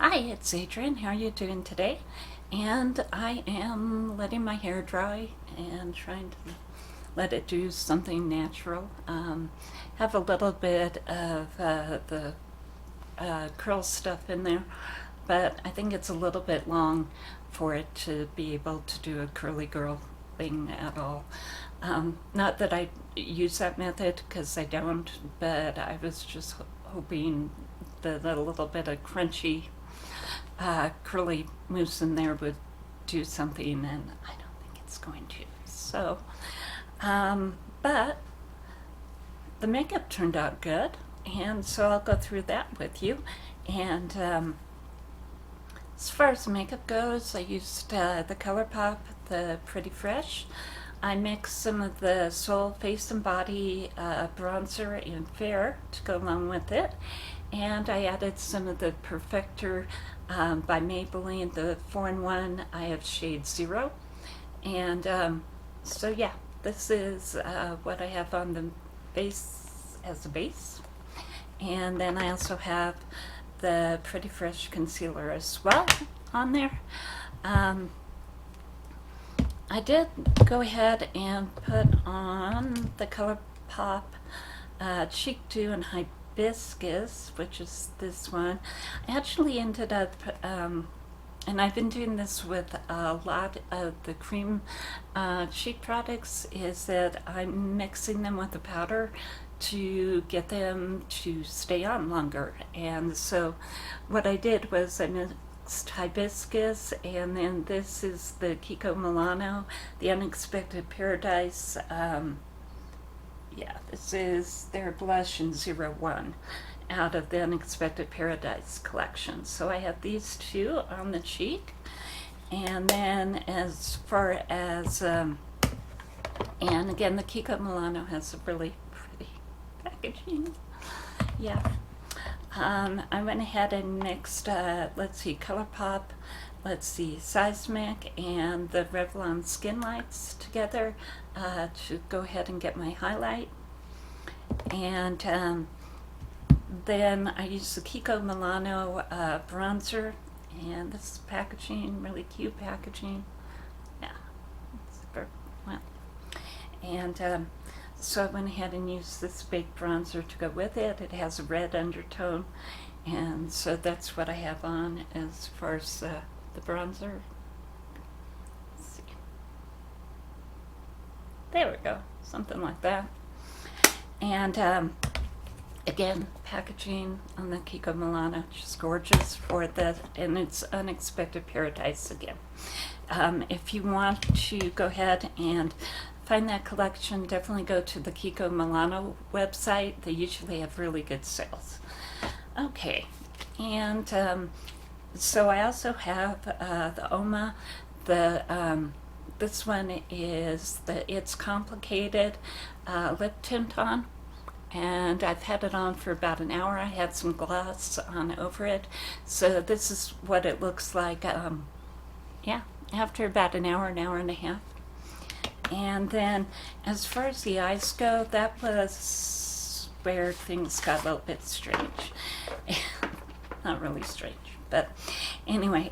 Hi, it's Adrienne. How are you doing today? And I am letting my hair dry and trying to let it do something natural. Have a little bit of the curl stuff in there, but I think it's a little bit long for it to be able to do a curly girl thing at all. Not that I use that method, because I don't, but I was just hoping that a little bit of crunchy curly mousse in there would do something, and I don't think it's going to. So, but the makeup turned out good, and so I'll go through that with you. And as far as makeup goes, I used the Colourpop, the Pretty Fresh. I mixed some of the Soul Face and Body bronzer in Fair to go along with it, and I added some of the Perfector by Maybelline, the 4-in-1. I have shade 0, and so yeah, this is what I have on the base as a base. And then I also have the Pretty Fresh concealer as well on there. I did go ahead and put on the Colourpop Cheek Dew and Hibiscus, which is this one. I actually ended up, and I've been doing this with a lot of the cream cheek products, is that I'm mixing them with the powder to get them to stay on longer. And so what I did was I mixed Hibiscus, and then this is the Kiko Milano, the Unexpected Paradise. Yeah, this is their blush in 01 out of the Unexpected Paradise collection. So I have these two on the cheek. And then as far as, and again, the Kiko Milano has a really pretty packaging. Yeah. I went ahead and mixed, let's see, Colourpop, let's see, Seismic, and the Revlon Skin Lights together to go ahead and get my highlight. And then I used the Kiko Milano bronzer, and this is packaging, really cute packaging. Yeah, it's very well. And so I went ahead and used this big bronzer to go with it. It has a red undertone, and so that's what I have on as far as the bronzer. Let's see. There we go, something like that. And again, packaging on the Kiko Milano, just gorgeous for that, and it's Unexpected Paradise again. If you want to go ahead and find that collection, definitely go to the Kiko Milano website. They usually have really good sales. Okay, and so I also have the Uoma. This one is the It's Complicated lip tint on, and I've had it on for about an hour. I had some gloss on over it, so this is what it looks like. Yeah, after about an hour and a half. And then as far as the eyes go, that was where things got a little bit strange. Not really strange, but anyway,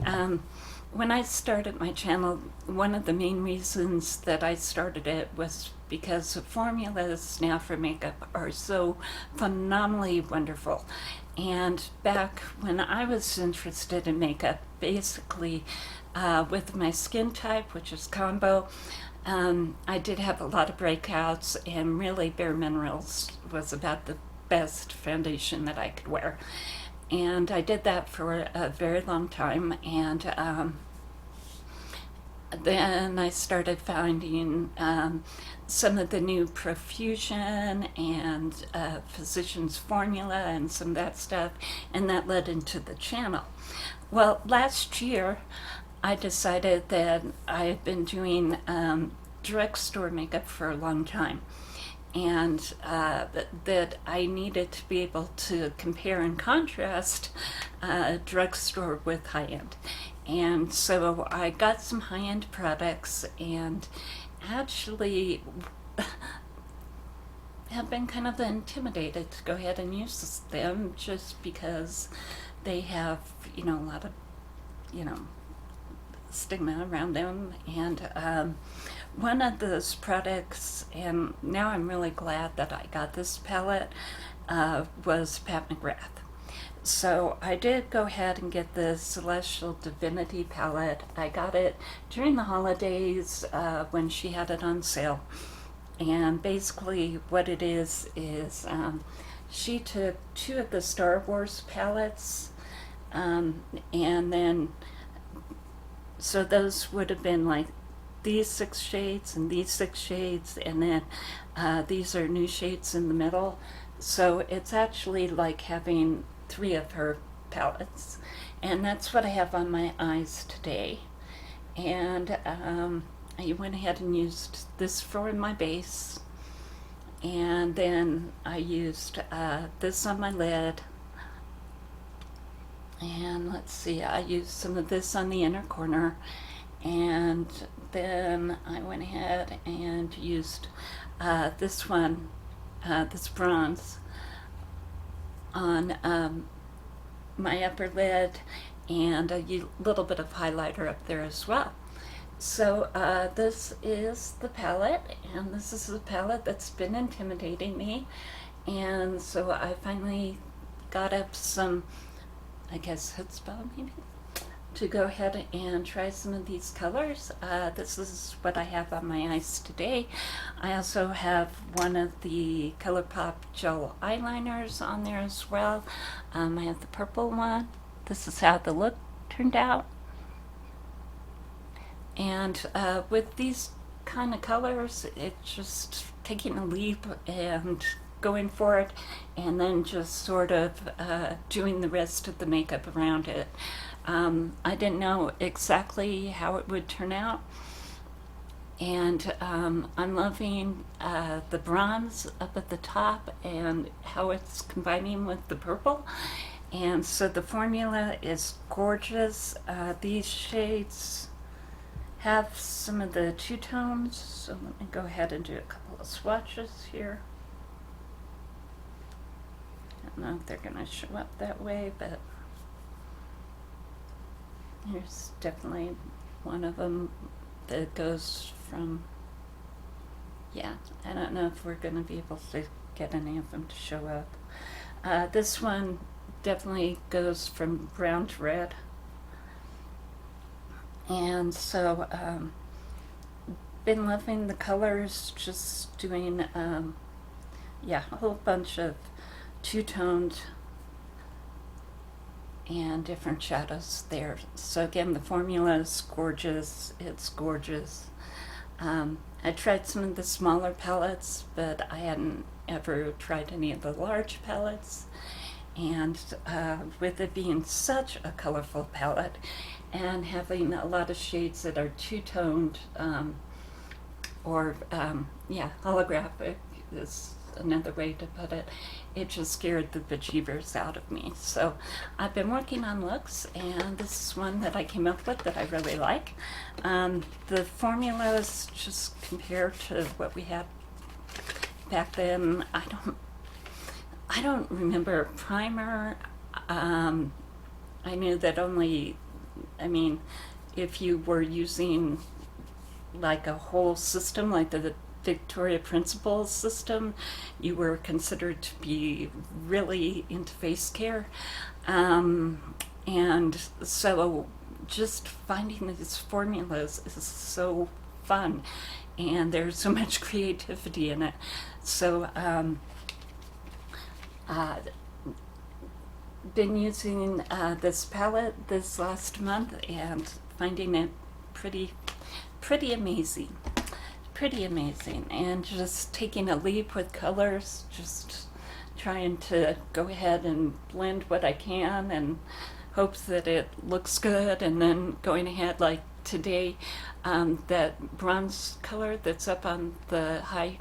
when I started my channel, one of the main reasons that I started it was because the formulas now for makeup are so phenomenally wonderful. And back when I was interested in makeup, basically with my skin type, which is combo, I did have a lot of breakouts, and really Bare Minerals was about the best foundation that I could wear. And I did that for a very long time, and then I started finding some of the new Profusion and Physicians Formula and some of that stuff, and that led into the channel. Well, last year I decided that I had been doing drugstore makeup for a long time, and that I needed to be able to compare and contrast drugstore with high-end. And so I got some high-end products, and actually have been kind of intimidated to go ahead and use them, just because they have, you know, a lot of, you know, stigma around them. And one of those products, and now I'm really glad that I got this palette, was Pat McGrath. So I did go ahead and get the Celestial Divinity palette. I got it during the holidays when she had it on sale. And basically what it is she took 2 of the Star Wars palettes, and then, so those would have been like these 6 shades and these 6 shades, and then these are new shades in the middle. So it's actually like having 3 of her palettes, and that's what I have on my eyes today. And I went ahead and used this for my base, and then I used this on my lid, and let's see, I used some of this on the inner corner, and then I went ahead and used this one, this bronze, on my upper lid, and a little bit of highlighter up there as well. So this is the palette, and this is the palette that's been intimidating me, and so I finally got up some, I guess, chutzpah maybe, to go ahead and try some of these colors. This is what I have on my eyes today. I also have one of the Colourpop gel eyeliners on there as well. I have the purple one. This is how the look turned out. And with these kind of colors, it's just taking a leap and going for it, and then just sort of doing the rest of the makeup around it. I didn't know exactly how it would turn out, and I'm loving the bronze up at the top and how it's combining with the purple. And so the formula is gorgeous. These shades have some of the 2 tones, so let me go ahead and do a couple of swatches here. I don't know if they're going to show up that way, but here's definitely one of them that goes from, yeah, I don't know if we're going to be able to get any of them to show up. This one definitely goes from brown to red. And so, been loving the colors, just doing, yeah, a whole bunch of 2-toned and different shadows there. So again, the formula is gorgeous. It's gorgeous. I tried some of the smaller palettes, but I hadn't ever tried any of the large palettes. And with it being such a colorful palette, and having a lot of shades that are 2-toned, or yeah, holographic is another way to put it, it just scared the bejeebers out of me. So I've been working on looks, and this is one that I came up with that I really like. The formulas, just compared to what we had back then, I don't remember primer. I knew that only, I mean, if you were using like a whole system, like the Victoria Principles system, you were considered to be really into face care. And so just finding these formulas is so fun, and there's so much creativity in it. So been using this palette this last month and finding it pretty amazing, and just taking a leap with colors, just trying to go ahead and blend what I can and hopes that it looks good, and then going ahead like today, that bronze color that's up on the high,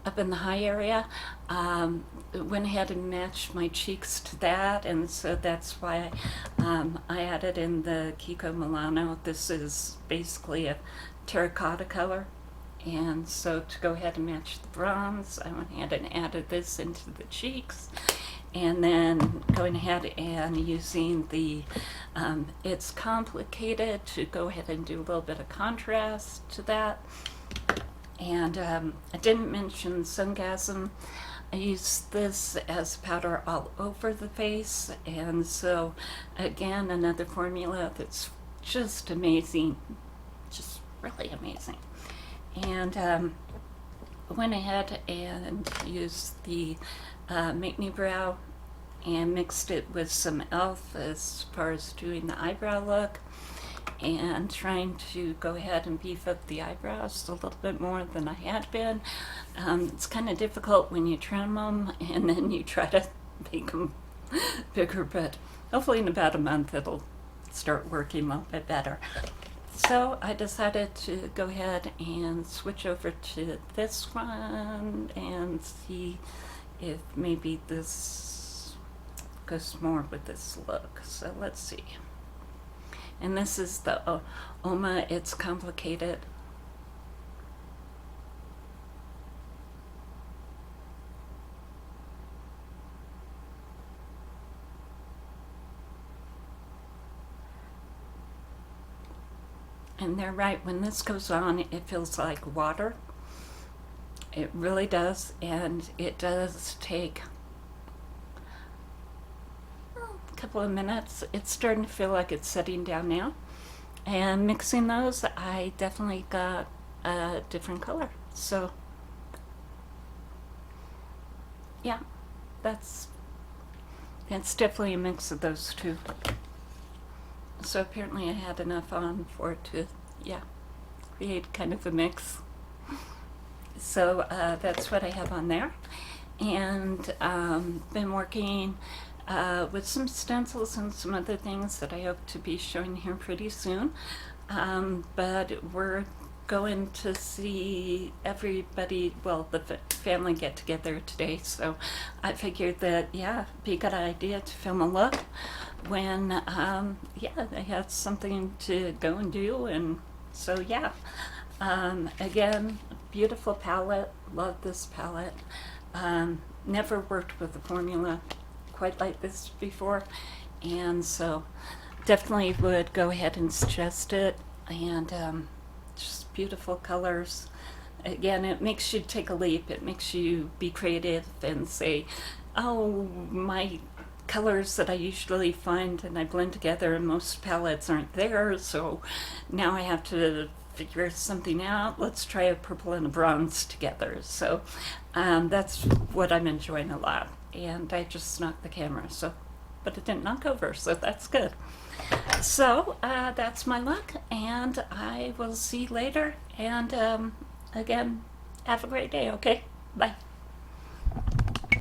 up in the high area, went ahead and matched my cheeks to that, and so that's why I added in the Kiko Milano. This is basically a terracotta color, and so to go ahead and match the bronze, I went ahead and added this into the cheeks, and then going ahead and using the It's Complicated to go ahead and do a little bit of contrast to that. And I didn't mention Sungasm. I use this as powder all over the face, and so again, another formula that's just amazing, just really amazing. And went ahead and used the Make Me Brow and mixed it with some e.l.f. as far as doing the eyebrow look, and trying to go ahead and beef up the eyebrows a little bit more than I had been. It's kind of difficult when you trim them and then you try to make them bigger, but hopefully in about a month it'll start working a little bit better. So I decided to go ahead and switch over to this one and see if maybe this goes more with this look. So let's see. And this is the Uoma It's Complicated. And they're right, when this goes on, it feels like water. It really does, and it does take a couple of minutes. It's starting to feel like it's setting down now. And mixing those, I definitely got a different color. So, yeah, that's definitely a mix of those two. So apparently I had enough on for it to, yeah, create kind of a mix. So that's what I have on there. And been working with some stencils and some other things that I hope to be showing here pretty soon. But we're going to see everybody, well, the family get together today, so I figured that, yeah, it'd be a good idea to film a look when, yeah, they have something to go and do. And so, yeah, again, beautiful palette, love this palette. Never worked with a formula quite like this before, and so definitely would go ahead and suggest it. And just beautiful colors. Again, it makes you take a leap. It makes you be creative and say, oh, my colors that I usually find and I blend together in most palettes aren't there, so now I have to figure something out. Let's try a purple and a bronze together. So that's what I'm enjoying a lot. And I just knocked the camera, so, but it didn't knock over, so that's good. So that's my look, and I will see you later. And again, have a great day, okay? Bye.